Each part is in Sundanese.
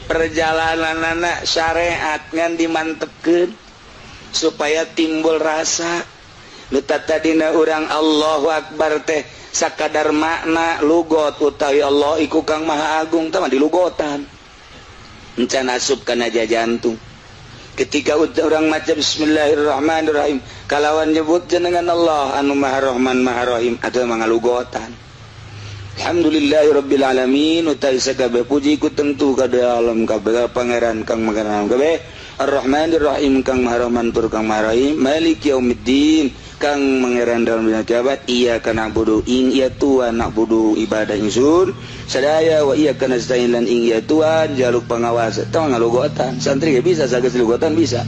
perjalanan anak syariat ngan dimantepkeun supaya timbul rasa nuta tadina urang Allahu Akbar teh sakadar makna lugot utawi Allah iku Kang Maha Agung teh mah dilugotan encan asup kana jantung ketika urang maca bismillahirrahmanirrahim kalawan nyebut jenengan Allah anu Maha Rahman Maha Rahim atuh mangalugotan. Alhamdulillahirabbil alamin utai sakabeh puji ku tentu kada alam kabeh pangeran kang maganan kabeh Ar-Rahmanir Rahim kang Maha Rahman tur kang Maha Rahim Maliki Yaumiddin kang mangeran dalam dina jabat iya kana budu ing iya Tuhan nak budu ibadah ingsun sadaya wa iya kana nasta'in lan ing iya Tuhan jaluk pengawas tong ngalugotan santri bisa sageus lugotan bisa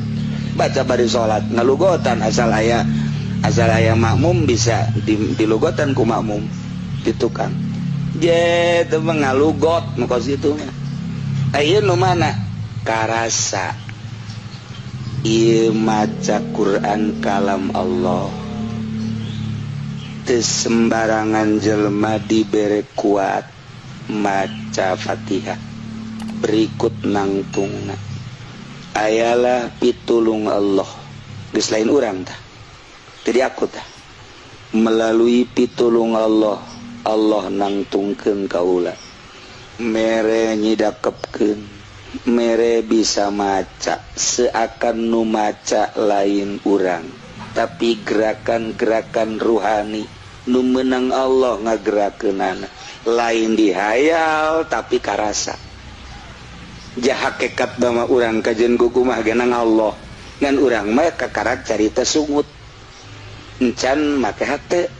baca bari salat ngalugotan asal aya makmum bisa dilugotan ku makmum gitu kan je teu ngalugot nu kos itu mah ayeuna nu mana karasa ieu maca Quran kalam Allah teu sembarangan jelema dibere kuat maca Fatihah berikut nangtungna ayalah pitulung Allah geus lain urang tah teu aku tah melalui pitulung Allah nangtungkeun kaula mere nyidakepkeun mere bisa maca seakan nu maca lain urang tapi gerakan-gerakan ruhani nu meunang Allah ngagerakeunana lain dihayal tapi karasa jah hakikat bama urang kajen kukumah genang Allah ngan urang mah kakarak carita sungut encan make hate